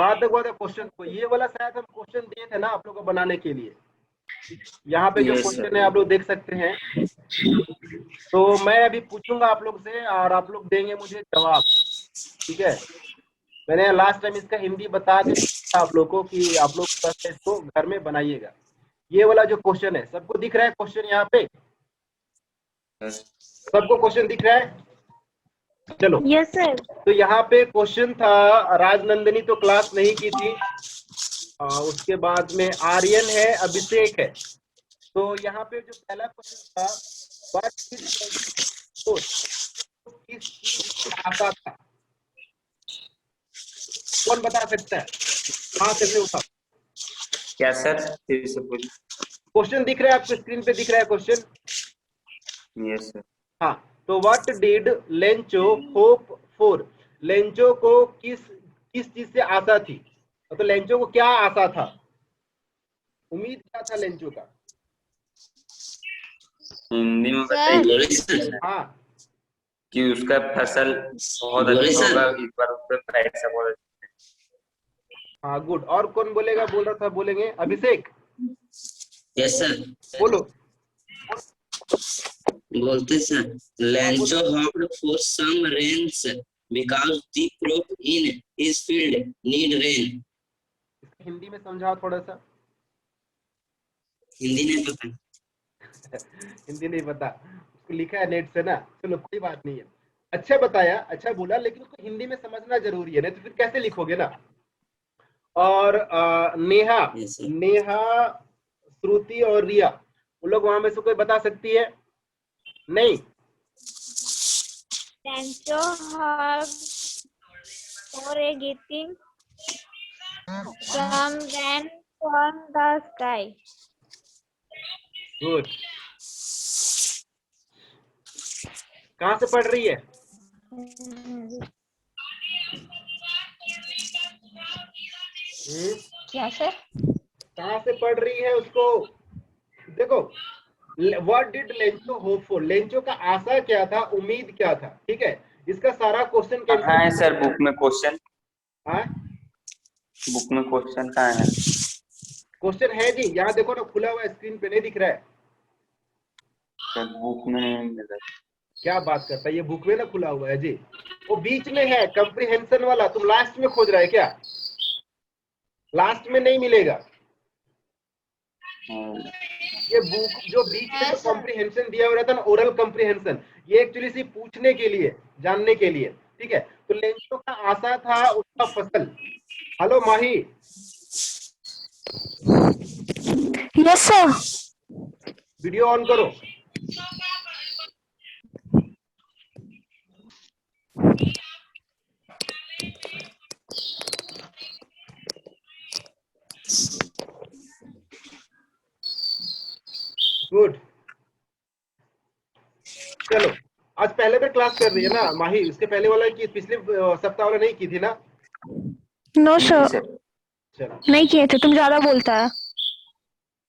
कहाँ तक हुआ था क्वेश्चन को? ये वाला शायद हम क्वेश्चन दिए थे ना आप लोग को बनाने के लिए। यहाँ पे जो Yes, क्वेश्चन sir. है आप लोग देख सकते हैं। तो मैं अभी पूछूंगा आप लोग से और आप लोग देंगे मुझे जवाब, ठीक है? मैंने लास्ट टाइम इसका हिंदी बता के दिया आप लोग को कि आप लोग थोड़ा सा इसको घर में बनाइएगा। ये वाला जो क्वेश्चन है, सबको दिख रहा है क्वेश्चन यहाँ पे? Yes. सबको क्वेश्चन दिख रहा है? चलो। Yes sir. तो यहाँ पे क्वेश्चन था, राजनंदिनी तो क्लास नहीं की थी, उसके बाद में आर्यन है, अभिषेक है। तो यहाँ पे जो पहला क्वेश्चन था, व्हाट इज किस चीज से आता था? कौन बता सकता है? हाँ, कैसे उठा? क्या सर? फिर से बोलिए। क्वेश्चन दिख रहा है आपको? स्क्रीन पे दिख रहा है क्वेश्चन? Yes, sir. हाँ। तो what did Lencho hope for? Lencho को किस किस चीज से आशा थी? तो लेंचो को क्या आशा था? उम्मीद क्या था लेंचो का? हिंदी में बताइए। हाँ, कि उसका फसल बहुत अच्छा होगा, इस बार उसका पैसा बहुत अच्छा। हाँ, गुड। और कौन बोलेगा? बोल रहा था, बोलेंगे अभिषेक। Yes sir. बोलो। बोलते sir, Lencho hoped for some rains because the crop in his field need rain. Hindi में समझाओ थोड़ा सा। हिंदी नहीं पता। हिंदी नहीं पता, उसको लिखा है नेट से ना। चलो कोई बात नहीं है। अच्छा बताया, अच्छा बोला, लेकिन उसको हिंदी में समझना जरूरी है, नहीं तो फिर कैसे लिखोगे ना। और नेहा, Yes, sir. नेहा, श्रुति और रिया, उन लोग वहां में से कोई बता सकती है? नहीं। Lencho hoped for a getting some rain from the sky. Good. कहाँ से पढ़ रही है? क्या सर? कहाँ से पढ़ रही है उसको? देखो, what did Lencho hope for? Lencho का आशा क्या था, उम्मीद क्या था, ठीक है? इसका सारा क्वेश्चन कहाँ है सर बुक में क्वेश्चन? हाँ, बुक में क्वेश्चन कहाँ है? क्वेश्चन है जी, यहाँ देखो ना, खुला हुआ स्क्रीन पे, नहीं दिख रहा है? सर बुक में नहीं मिल रहा। क्या बात करता है, ये बुक में ना खुला हुआ है जी। वो बीच में है कंप्रीहेंशन वाला, तुम लास्ट में खोज रहा है क्या? लास्ट में नहीं मिलेगा ये बुक। जो बीच में जो कॉम्प्रिहेंशन दिया हुआ रहता है ना, ओरल कॉम्प्रिहेंशन, ये एक्चुअली सिर्फ पूछने के लिए, जानने के लिए, ठीक है? तो लेंचो का आशा था उसका फसल। Hello Mahi. Yes sir. Video on करो। गुड। चलो, आज पहले पे क्लास कर रही है ना माही? उसके पहले वाला की, पिछले सप्ताह वाला नहीं की थी ना? नो सर, चलो, नहीं किए थे, तुम ज्यादा बोलता है।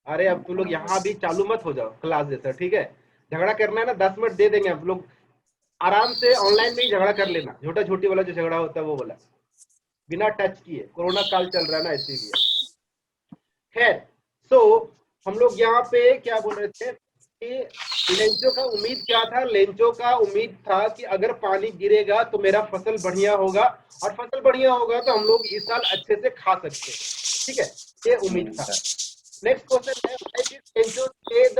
अरे अब तुम लोग यहाँ भी चालू मत हो जाओ क्लास जैसा, ठीक है? झगड़ा करना है ना, 10 मिनट दे देंगे आप लोग, आराम से ऑनलाइन में ही झगड़ा कर लेना। छोटा छोटी वाला जो झगड़ा होता है वो वाला, बिना टच किए। कोरोना काल चल रहा है ना, इसीलिए। खैर, सो हम लोग यहाँ पे क्या बोल रहे थे कि लेंचो का उम्मीद क्या था? लेंचो का उम्मीद था कि अगर पानी गिरेगा तो मेरा फसल बढ़िया होगा, और फसल बढ़िया होगा तो हम लोग इस साल अच्छे से खा सकते हैं, ठीक है? ये उम्मीद था। नेक्स्ट क्वेश्चन है, व्हाई डिड लेंचो से the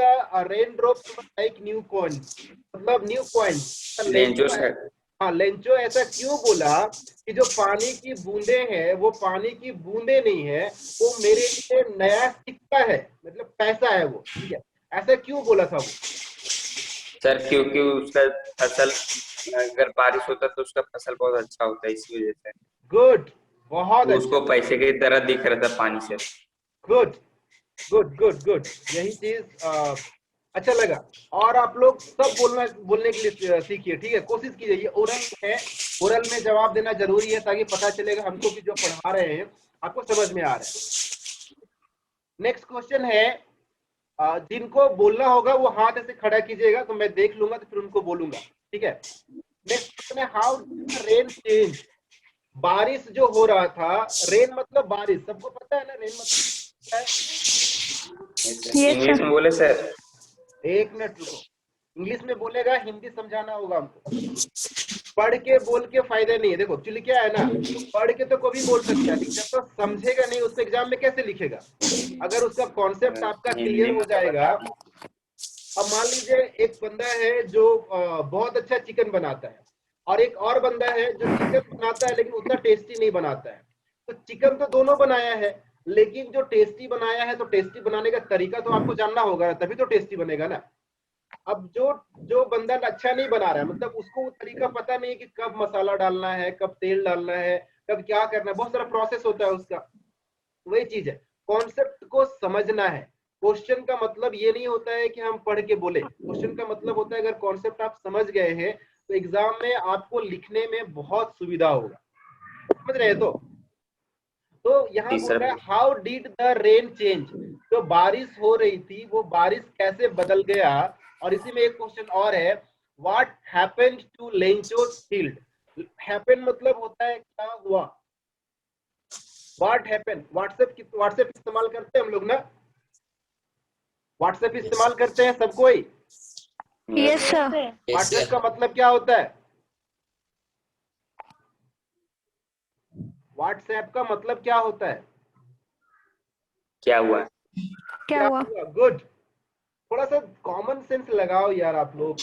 rain drops were like new coins? मतलब न्यू कॉइन्स। Lencho sir. हाँ, लेंचो ऐसा क्यों बोला कि जो पानी की बूंदे हैं वो पानी की बूंदे नहीं है, वो मेरे लिए नया सिक्का है, मतलब पैसा है वो, ठीक है? ऐसा क्यों बोला था वो? सर क्योंकि उसका फसल, अगर बारिश होता तो उसका फसल बहुत अच्छा होता है, इसी वजह से। गुड, बहुत वो अच्छा। उसको पैसे की तरह दिख रहा था पानी से। गुड गुड गुड गुड, यही चीज अच्छा लगा। और आप लोग सब बोलने के लिए सीखिए, ठीक है? कोशिश कीजिए, ये ओरल है, ओरल में जवाब देना जरूरी है, ताकि पता चलेगा हमको कि जो पढ़ा रहे हैं आपको समझ में आ रहा है। नेक्स्ट क्वेश्चन है, जिनको बोलना होगा वो हाथ ऐसे खड़ा कीजिएगा, तो मैं देख लूंगा तो फिर उनको बोलूंगा, ठीक है? नेक्स्ट क्वेश्चन है, how did the rain change? बारिश जो हो रहा था, रेन मतलब बारिश, सबको पता है ना रेन मतलब क्या है? Yes, English sir. में बोले सर। एक मिनट रुको, इंग्लिश में बोलेगा, हिंदी समझाना होगा हमको। पढ़ के बोल के फायदा नहीं है। देखो एक्चुअली क्या है ना, पढ़ के तो कोई भी बोल सकता है, लेकिन जब तो समझेगा नहीं उसको एग्जाम में कैसे लिखेगा? अगर उसका कॉन्सेप्ट आपका क्लियर हिंदी हो में क्या जाएगा। बता दूं? अब मान लीजिए एक बंदा है जो बहुत अच्छा चिकन बनाता है, और एक और बंदा है जो चिकन बनाता है लेकिन उतना टेस्टी नहीं बनाता है। तो चिकन तो दोनों बनाया है, लेकिन जो टेस्टी बनाया है, तो टेस्टी बनाने का तरीका तो आपको जानना होगा, तभी तो टेस्टी बनेगा ना। अब जो जो बंदा अच्छा नहीं बना रहा है, मतलब उसको वो तरीका पता नहीं है कि कब मसाला डालना है, कब तेल डालना है, कब क्या करना है, बहुत सारा प्रोसेस होता है उसका। वही चीज है, कॉन्सेप्ट को समझना है। क्वेश्चन का मतलब ये नहीं होता है कि हम पढ़ के बोले, क्वेश्चन का मतलब होता है अगर कॉन्सेप्ट आप समझ गए हैं तो एग्जाम में आपको लिखने में बहुत सुविधा होगा। समझ रहे हैं? तो यहाँ जी बोल सर। रहा है how did the rain change, जो बारिश हो रही थी वो बारिश कैसे बदल गया। और इसी में एक क्वेश्चन और है, what happened to Lencho's field. Happen मतलब होता है क्या हुआ, व्हाट हैपन। व्हाट्सएप इस्तेमाल करते हैं हम लोग ना, व्हाट्सएप इस्तेमाल करते हैं सब कोई। Yes, sir. व्हाट्सएप का मतलब क्या होता है? व्हाट्सएप का मतलब क्या होता है? क्या हुआ? क्या हुआ? गुड। थोड़ा सा कॉमन सेंस लगाओ यार आप लोग,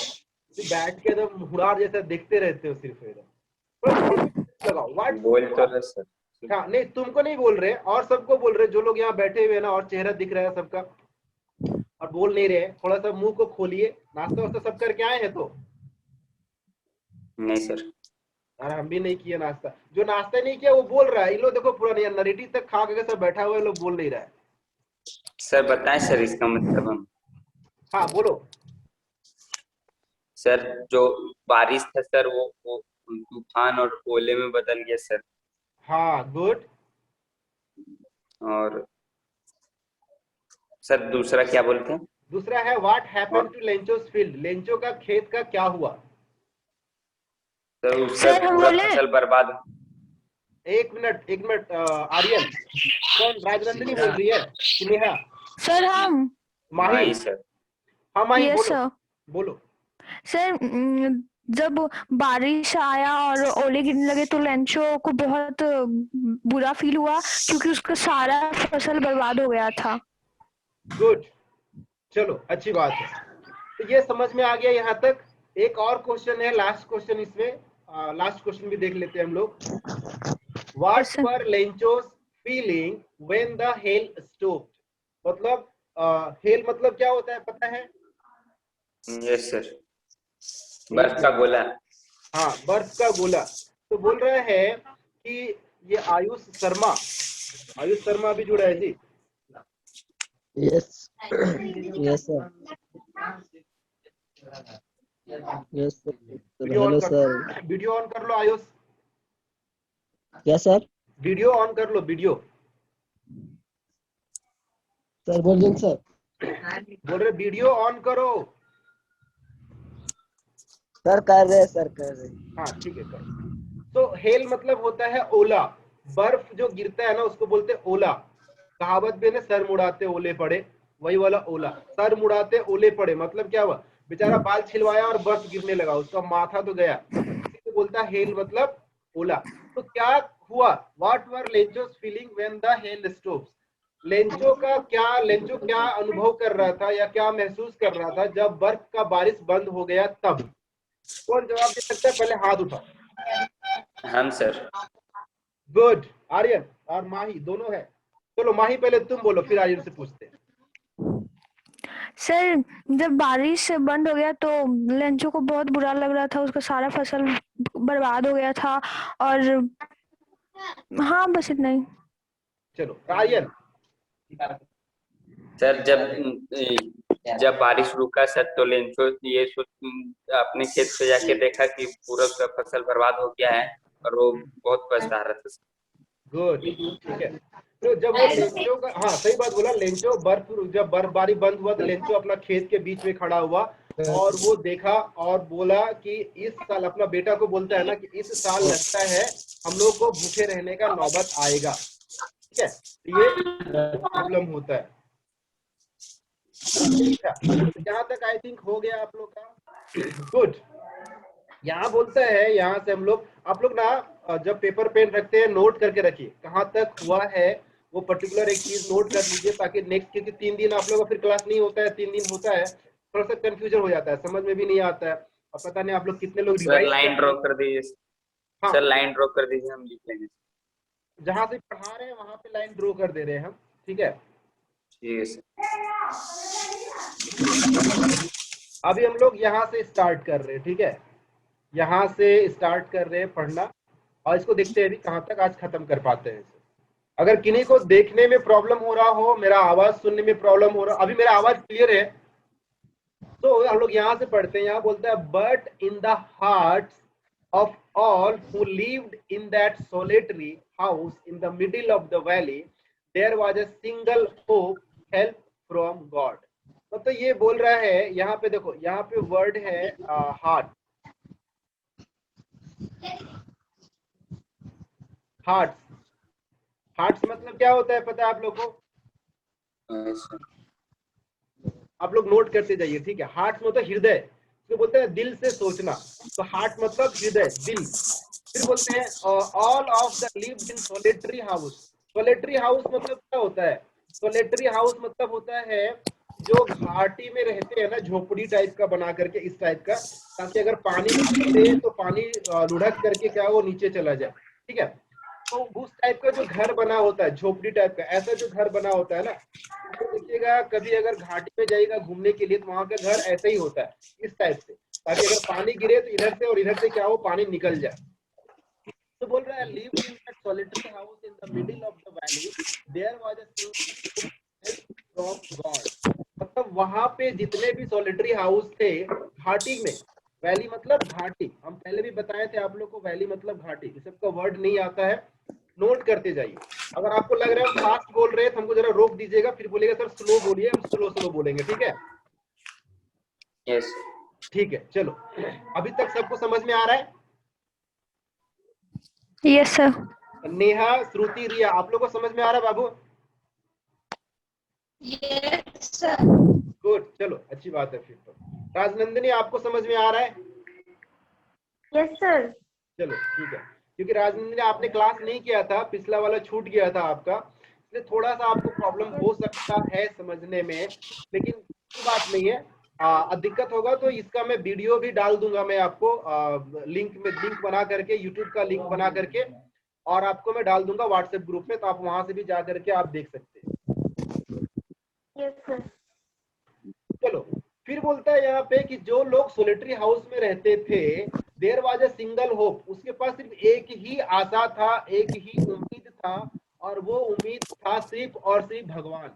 बैठ के एकदम हुड़ार जैसा देखते रहते हो सिर्फ एकदम। थोड़ा कॉमन सेंस लगाओ। व्हाट, बोल तो रहे सर। हाँ नहीं तुमको नहीं बोल रहे, और सबको बोल रहे, जो लोग यहाँ बैठे हुए हैं ना, और चेहरा दिख रहा है सबका, और बोल नहीं रहे, थोड़ा सा मुंह को खोलिए। नाश्ता वास्ता सब करके आए हैं तो? नहीं सर। यार हम भी नहीं किए नाश्ता। जो नाश्ता नहीं किया वो बोल रहा है, इन लोग देखो पूरा नरेटी तक खा के सब बैठा हुआ है, लोग बोल नहीं रहा है। सर बताएं सर इसका मतलब हम। हाँ बोलो। सर जो बारिश था सर वो तूफान और ओले में बदल गया सर। हाँ गुड। और सर दूसरा क्या बोलते हैं? दूसरा है what happened to Lencho's field, Lencho का खेत का क्या हुआ। सर उसका सर हम पूरा बोले फसल बर्बाद। एक मिनट आर्यन, कौन राजनंदिनी बोल रही है कि नेहा? सर हम माही? नहीं सर। हाँ माही यस बोलो सर। बोलो। सर जब बारिश आया और ओले गिरने लगे तो लेंचो को बहुत बुरा फील हुआ क्योंकि उसका सारा फसल बर्बाद हो गया था। गुड, चलो अच्छी बात है। तो ये समझ में आ गया यहाँ तक। एक और क्वेश्चन है, लास्ट क्वेश्चन इसमें, लास्ट क्वेश्चन भी देख लेते हैं हम लोग। Yes what sir. Were Lencho's feeling when the hail stopped, मतलब हेल मतलब क्या होता है पता है? Yes sir. बर्फ का गोला। हाँ बर्फ का गोला। तो बोल रहा है कि ये आयुष शर्मा भी जुड़ा है ji. Yes. Yes, sir. Yes, sir. Video on Hello, कर, sir. वीडियो ऑन कर लो Ayush, Yes, sir. Video on कर लो, वीडियो। Sir, बोलिए sir. बोल रहे वीडियो ऑन करो। Sir कर रहे हैं, sir कर रहे हैं. हाँ ठीक है करो। तो हेल मतलब होता है ओला, बर्फ जो गिरता है ना उसको बोलते हैं ओला। कहावत भी है ना, सर मुड़ाते ओले पड़े, वही वाला ओला। सर मुड़ाते ओले पड़े मतलब क्या हुआ, बेचारा बाल छिलवाया और बर्फ गिरने लगा, उसका माथा तो गया। तो बोलता है हेल मतलब ओला। तो क्या हुआ, what were Lencho's feeling when the hail stops. Lencho क्या अनुभव कर रहा था या क्या महसूस कर रहा था जब बर्फ का बारिश बंद हो गया तब। कौन जवाब दे सकता है, पहले हाथ उठाओ। हम सर। गुड, आर्यन और माही दोनों है। चलो माही पहले तुम बोलो, फिर आर्यन से पूछते हैं। सर जब बारिश बंद हो गया तो लेंचो को बहुत बुरा लग रहा था, उसका सारा फसल बर्बाद हो गया था। और हाँ बस इतना ही। चलो आर्यन। सर जब बारिश रुका सर तो लेंचो ये अपने खेत पे जाके देखा कि पूरा उसका फसल बर्बाद हो गया है और वो बहुत पछता रहा था। गुड, ठीक है। तो जब वो लेंचो का, हाँ सही बात बोला, लेंचो जब बर्फबारी बंद हुआ तो लेंचो अपना खेत के बीच में खड़ा हुआ और वो देखा और बोला कि इस साल, अपना बेटा को बोलता है ना कि इस साल लगता है हम लोग को भूखे रहने का नौबत आएगा, ठीक है, ये प्रॉब्लम होता है। अच्छा, तो जहां तक आई थिंक हो गया आप लोग का, गुड। यहाँ बोलता है, यहाँ से हम लोग, आप लोग ना जब पेपर पेन रखते हैं नोट करके रखिए कहाँ तक हुआ है, वो पर्टिकुलर एक चीज नोट कर लीजिए, ताकि नेक्स्ट, क्योंकि 3 दिन आप लोग का फिर क्लास नहीं होता है, 3 दिन होता है, थोड़ा सा कंफ्यूजन हो जाता है, समझ में भी नहीं आता है, और पता नहीं आप लोग कितने लोग सर रिवाइज लाइन ड्रॉ कर दीजिए। हाँ, सर लाइन ड्रॉ कर दीजिए, हम लिख लेंगे। जहां से पढ़ा रहे हैं वहां पे लाइन ड्रॉ कर दे रहे हैं हम, ठीक है। ठीक है सर। अभी हम लोग यहाँ से स्टार्ट कर रहे हैं, ठीक है, यहाँ से स्टार्ट कर रहे हैं पढ़ना, और इसको देखते हैं अभी कहाँ तक आज खत्म कर पाते हैं। अगर किन्हीं को देखने में प्रॉब्लम हो रहा हो, मेरा आवाज सुनने में प्रॉब्लम हो रहा, अभी मेरा आवाज क्लियर है, तो हम लोग यहाँ से पढ़ते हैं। यहाँ बोलता है, but in the hearts of all who lived in that solitary house in the middle of the valley, there was a single hope, help from God. तो ये बोल रहा है, यहाँ पे देखो, यहाँ पे वर्ड है हार्ट। हार्ट्स मतलब क्या होता है पता है आप लोग को? आप लोग नोट करते जाइए, ठीक है। हार्ट्स मतलब हृदय, तो बोलते हैं दिल से सोचना, तो हार्ट मतलब हृदय, दिल। फिर बोलते हैं all of the lived in solitary house. Solitary house मतलब क्या होता है? सोलिटरी हाउस मतलब होता है जो घाटी में रहते हैं ना, झोपड़ी टाइप का बना करके, इस टाइप का, ताकि अगर पानी गिरे तो पानी लुढ़क करके क्या वो नीचे चला जाए, ठीक है। तो उस टाइप का जो घर बना होता है, झोपड़ी टाइप का, ऐसा जो घर बना होता है ना, तो देखिएगा कभी अगर घाटी में जाइएगा घूमने के लिए तो वहां का घर ऐसा ही होता है, इस टाइप से, ताकि अगर पानी गिरे तो इधर से और इधर से क्या हो, पानी निकल जाए। तो बोल रहा है, lived in that solitary house in the middle of the valley, there was a single help from God. मतलब वहां पे जितने भी सॉलिटरी हाउस थे घाटी में, वैली मतलब घाटी, हम पहले भी बताए थे आप लोग को, वैली मतलब घाटी, इस सबका वर्ड नहीं आता है, नोट करते जाइए। अगर आपको लग रहा है हम फास्ट बोल रहे हैं तो हमको जरा रोक दीजिएगा, फिर बोलिएगा सर स्लो बोलिए, हम स्लो स्लो बोलेंगे, ठीक है। यस ठीक है, चलो, अभी तक सबको समझ में आ रहा है? Yes sir. नेहा, श्रुति, रिया, आप लोग को समझ में आ रहा है बाबू? Yes sir. गुड, चलो अच्छी बात है। फिर तो राजनंदिनी आपको समझ में आ रहा है? Yes sir. चलो ठीक है, क्योंकि राजनंदिनी आपने क्लास नहीं किया था, पिछला वाला छूट गया था आपका, इसलिए थोड़ा सा आपको प्रॉब्लम हो सकता है समझने में, लेकिन कोई बात नहीं है। दिक्कत होगा तो इसका मैं वीडियो भी डाल दूंगा, मैं आपको लिंक बना करके, यूट्यूब का लिंक बना करके, और आपको मैं डाल दूंगा व्हाट्सएप ग्रुप में, तो आप वहां से भी जा करके आप देख सकते हैं। Yes sir. चलो, फिर बोलता है यहाँ पे कि जो लोग सोलिटरी हाउस में रहते थे, there was a single hope, उसके पास सिर्फ एक ही आशा था, एक ही उम्मीद था, और वो उम्मीद था सिर्फ और सिर्फ भगवान,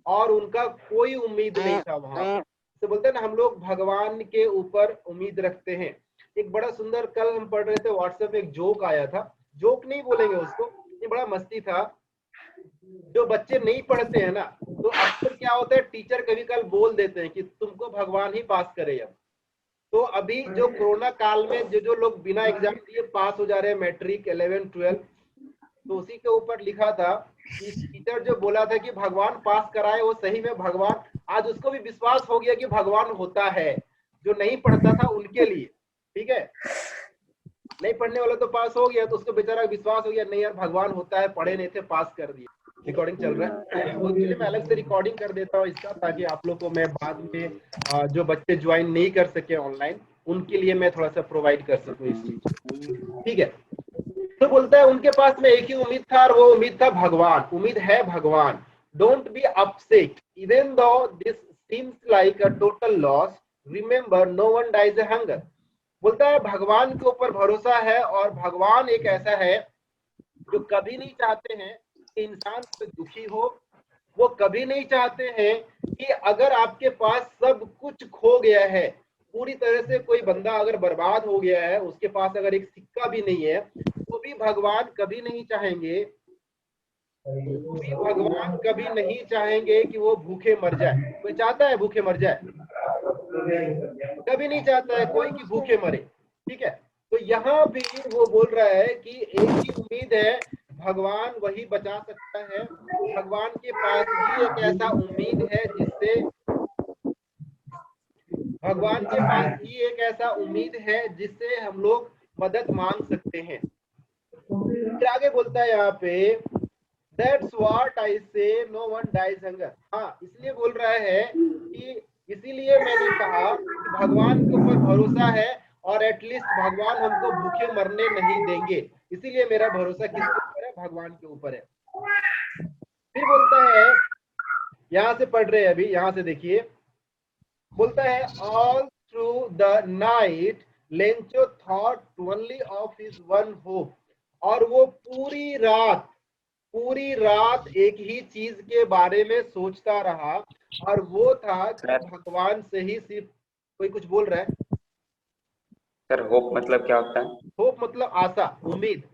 और उनका कोई उम्मीद नहीं था वहां। तो बोलते हैं ना, हम लोग भगवान के ऊपर उम्मीद रखते हैं। एक बड़ा सुंदर, कल हम पढ़ रहे थे व्हाट्सएप पे, एक जोक आया था, जोक नहीं बोलेंगे उसको, ये बड़ा मस्ती था। जो बच्चे नहीं पढ़ते हैं ना, तो अक्सर क्या होता है, टीचर कभी कल बोल देते हैं कि तुमको भगवान ही पास करे। अब तो अभी जो कोरोना काल में जो लोग बिना एग्जाम दिए पास हो जा रहे हैं, मैट्रिक 11 12, तो उसी के ऊपर लिखा था कि टीचर जो बोला था कि भगवान पास कराए, वो सही में भगवान, आज उसको भी विश्वास हो गया कि भगवान होता है, जो नहीं पढ़ता था उनके लिए, ठीक है। नहीं पढ़ने वाला तो पास हो गया, तो उसको बेचारा विश्वास हो गया, नहीं यार भगवान होता है, पढ़े नहीं थे, पास कर दिए। रिकॉर्डिंग चल रहा है, वो एक्चुअली मैं अलग से रिकॉर्डिंग कर देता हूँ इसका, ताकि आप लोग को मैं बाद में जो बच्चे ज्वाइन नहीं कर सके ऑनलाइन, उनके लिए मैं थोड़ा सा प्रोवाइड कर सकूँ इस चीज, ठीक है। तो बोलता है उनके पास में एक ही उम्मीद था, और वो उम्मीद था भगवान, उम्मीद है भगवान। Don't be upset even though this seems like a total loss, remember no one dies a hunger. बोलता है भगवान के ऊपर भरोसा है, और भगवान एक ऐसा है जो कभी नहीं चाहते हैं कि इंसान कोई दुखी हो, वो कभी नहीं चाहते हैं कि अगर आपके पास सब कुछ खो गया है, पूरी तरह से कोई बंदा अगर बर्बाद हो गया है, उसके पास अगर एक सिक्का भी नहीं है, तो भी भगवान कभी नहीं चाहेंगे, भगवान कभी नहीं चाहेंगे कि वो भूखे मर जाए। कोई चाहता है भूखे मर जाए? कभी नहीं चाहता है कोई कि भूखे मरे, ठीक है। तो यहाँ भी वो बोल रहा है कि एक ही उम्मीद है, भगवान वही बचा सकता है। भगवान के पास भी एक ऐसा उम्मीद है जिससे भगवान के पास ही एक ऐसा उम्मीद है जिससे हम लोग मदद मांग सकते हैं। फिर आगे बोलता है यहाँ पे, That's what I say, no one dies hunger। हाँ, इसलिए बोल रहा है कि इसीलिए मैंने कहा कि भगवान के ऊपर भरोसा है और एटलीस्ट भगवान हमको भूखे मरने नहीं देंगे। इसीलिए मेरा भरोसा किसके ऊपर है? भगवान के ऊपर है। फिर बोलता है, यहां से पढ़ रहे हैं अभी, यहां से देखिए, बोलता है all through the night Lencho thought only of his one hope. और वो पूरी रात एक ही चीज के बारे में सोचता रहा, और वो था कि भगवान से ही सिर्फ। कोई कुछ बोल रहा है? सर होप मतलब क्या होता है? होप मतलब आशा, उम्मीद।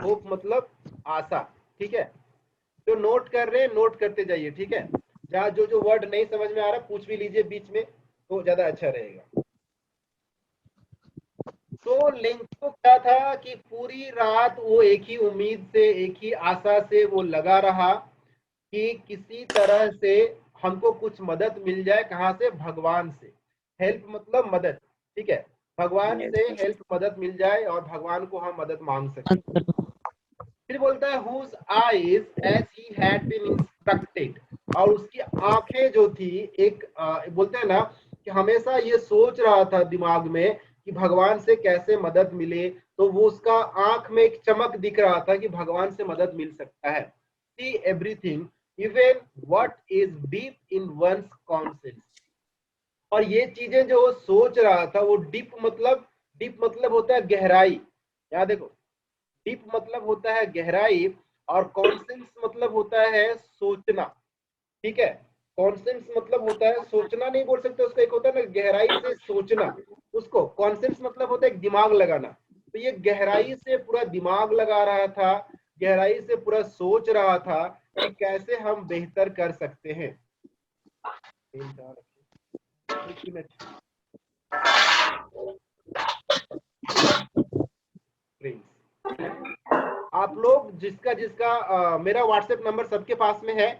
होप मतलब आशा, ठीक है। जो नोट कर रहे हैं नोट करते जाइए, ठीक है। जहाँ जो वर्ड नहीं समझ में आ रहा पूछ भी लीजिए बीच में, तो ज्यादा अच्छा रहेगा। तो लेंचो क्या था कि पूरी रात वो एक ही उम्मीद से, एक ही आशा से वो लगा रहा कि किसी तरह से हमको कुछ मदद मिल जाए। कहाँ से? भगवान से। हेल्प मतलब मदद, ठीक है। भगवान से हेल्प, मदद मिल जाए और भगवान को हम मदद मांग सके। फिर बोलता है whose eyes as he had been instructed। और उसकी आंखें जो थी, एक बोलते हैं ना कि हमेशा ये सोच रहा था दिमाग में कि भगवान से कैसे मदद मिले। तो वो उसका आंख में एक चमक दिख रहा था कि भगवान से मदद मिल सकता है। See everything, even what is deep in one's conscience। और ये चीजें जो वो सोच रहा था, वो डीप मतलब होता है गहराई। यहाँ देखो, डीप मतलब होता है गहराई, और कॉन्सेंस मतलब होता है सोचना, ठीक है। कॉन्सेंस मतलब होता है सोचना, नहीं बोल सकते उसको। एक होता है ना गहराई से सोचना, उसको कॉन्सेंस मतलब होता है दिमाग लगाना। तो ये गहराई से पूरा दिमाग लगा रहा था, गहराई से पूरा सोच रहा था कि कैसे हम बेहतर कर सकते हैं। एक मिनट, आप लोग जिसका मेरा व्हाट्सएप नंबर सबके पास में है?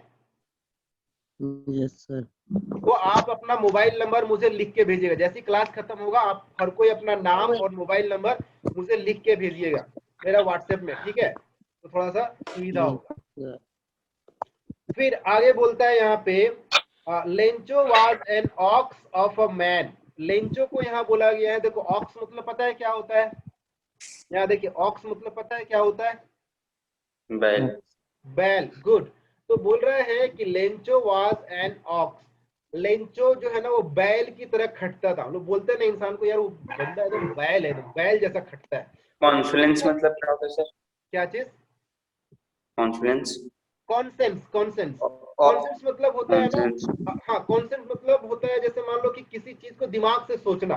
Yes sir. तो आप अपना मोबाइल नंबर मुझे लिख के भेजिएगा। जैसी क्लास खत्म होगा आप हर कोई अपना नाम और मोबाइल नंबर मुझे लिख के भेजिएगा मेरा व्हाट्सएप में, ठीक है। तो थोड़ा सा सुविधा होगा। फिर आगे बोलता है यहाँ पे, Lencho was an ox of a man. Lencho को यहाँ बोला गया है, देखो ऑक्स मतलब पता है क्या होता है? यहाँ देखिए, ऑक्स मतलब पता है क्या होता है? बैल। बैल, गुड। तो बोल रहे हैं कि Lencho was an ox. Lencho जो है ना वो बैल की तरह खटता था। हम लोग बोलते हैं ना इंसान को, यार वो बंदा एकदम बैल है, बैल जैसा खटता है। कॉन्फ्लुएंस मतलब क्या होता है सर? क्या चीज? कॉन्फ्लुएंस। कॉन्सेंस। कॉन्सेंस मतलब होता है ना, हाँ, कॉन्सेंस मतलब होता है जैसे मान लो कि किसी चीज को दिमाग से सोचना,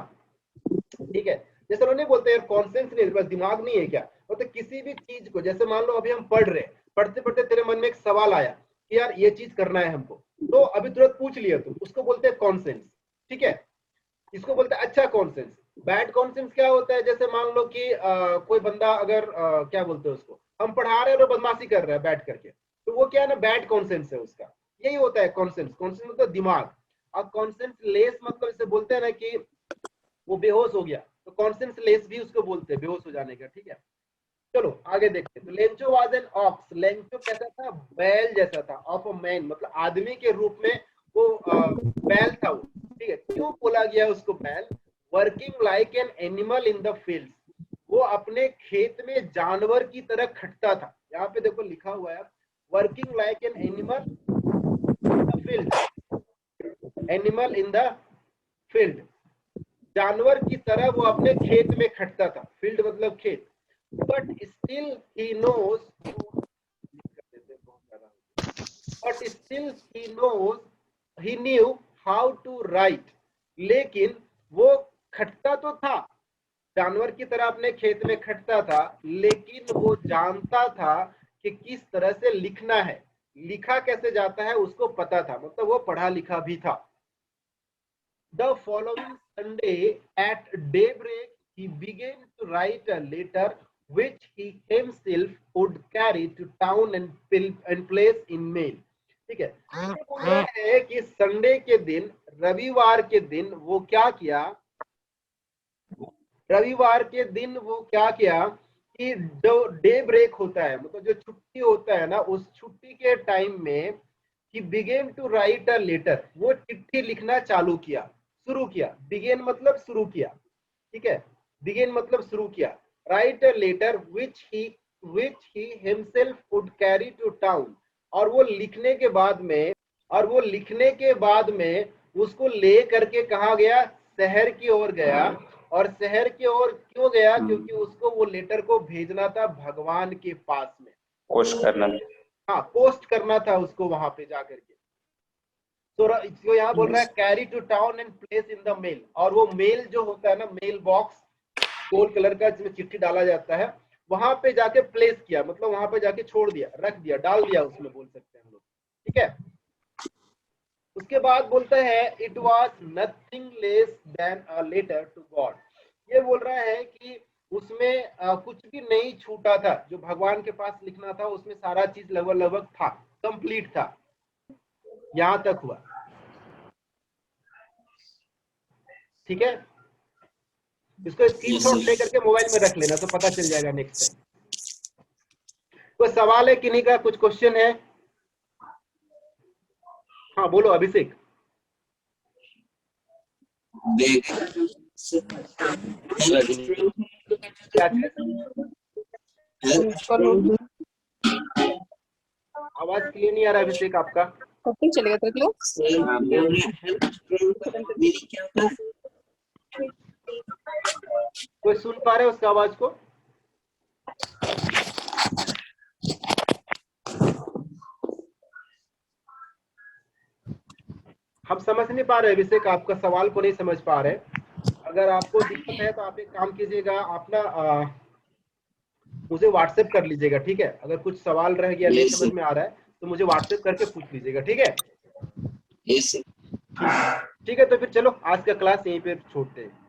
ठीक है। जैसे उन्होंने बोलते हैं कॉन्सेंस नहीं, बस दिमाग नहीं है क्या, मतलब किसी भी चीज को, जैसे मान लो अभी हम पढ़ रहे हैं, पढ़ते पढ़ते तेरे मन में एक सवाल आया कि यार ये चीज करना है हमको, तो अभी तुरंत पूछ लिया तुम, उसको बोलते हैं कॉन्सेंस, ठीक है। इसको बोलते हैं अच्छा कॉन्सेंस। बैड कॉन्सेंस क्या होता है? जैसे मान लो कि कोई बंदा अगर क्या बोलते हैं उसको, हम पढ़ा रहे हैं और बदमाशी कर रहा है बैठ करके, तो वो क्या है ना, बैड कॉन्सेंस है उसका। यही होता है कॉन्सेंस। कॉन्सेंस मतलब दिमाग। और कॉन्सेंस लेस मतलब इसे बोलते हैं ना कि वो बेहोश हो गया, तो कॉन्सेंस लेस भी उसको बोलते हैं, बेहोश हो जाने का, ठीक है। चलो आगे देखते हैं। तो Lencho was an ox. Lencho कैसा था? बैल जैसा था। ऑफ अ मैन मतलब आदमी के रूप में वो बैल था वो, ठीक है। क्यों बोला गया उसको बैल? Working like an animal in the field. वो अपने खेत में जानवर की तरह खटता था। यहाँ पे देखो लिखा हुआ है, working like an animal in the field. Animal in the field, जानवर की तरह वो अपने खेत में खटता था। फील्ड मतलब खेत। But still he knows, but still he knew how to write. लेकिन वो खटता तो था, जानवर की तरह अपने खेत में खटता था, लेकिन वो जानता था कि किस तरह से लिखना है, लिखा कैसे जाता है उसको पता था, मतलब वो पढ़ा लिखा भी था। The following Sunday at daybreak he began to write a letter which he himself would carry to town and place in mail. ठीक है, ये बोल रहा है कि संडे के दिन, रविवार के दिन वो क्या किया, रविवार के दिन वो क्या किया कि जो डे ब्रेक होता है, मतलब जो छुट्टी होता है ना, उस छुट्टी के टाइम में he began to write a letter, वो चिट्ठी लिखना चालू किया, शुरू किया। begin मतलब शुरू किया, ठीक है, begin मतलब शुरू किया। write a letter which he himself would carry to town, और वो लिखने के बाद में उसको ले करके कहाँ गया, शहर की ओर गया। और शहर की ओर क्यों गया, क्योंकि उसको वो लेटर को भेजना था भगवान के पास में, पोस्ट करना। हाँ, पोस्ट करना था उसको वहां पे जाकर के। तो यहाँ बोल रहा है carry to town and place in the mail, और वो मेल जो होता है ना, मेल बॉक्स गोल्ड कलर का जिसमें चिट्ठी डाला जाता है, वहां पे जाके प्लेस किया, मतलब वहां पे जाके छोड़ दिया, रख दिया, डाल दिया उसमें, बोल सकते हैं हम लोग, ठीक है। उसके बाद बोलता है it was nothing less than a letter to God. ये बोल रहा है कि उसमें कुछ भी नहीं छूटा था, जो भगवान के पास लिखना था उसमें सारा चीज लगभग था, कंप्लीट था, यहां तक हुआ, ठीक है। इसको स्क्रीनशॉट लेकर के मोबाइल में रख लेना तो पता चल जाएगा नेक्स्ट टाइम। कोई सवाल है किन्हीं का, कुछ क्वेश्चन है? हाँ बोलो अभिषेक। आवाज क्लियर नहीं आ रहा अभिषेक आपका। कब चलेगा तेरे क्लास? कोई सुन पा रहे हो उसका आवाज को? हम समझ नहीं पा रहे अभिषेक, आपका सवाल को नहीं समझ पा रहे। अगर आपको दिक्कत है तो आप एक काम कीजिएगा, आप ना मुझे व्हाट्सएप कर लीजिएगा, ठीक है। अगर कुछ सवाल रह गया, नहीं समझ में आ रहा है तो मुझे व्हाट्सएप करके पूछ लीजिएगा, ठीक है। ठीक है, तो फिर चलो आज का क्लास यहीं पे छोड़ते हैं।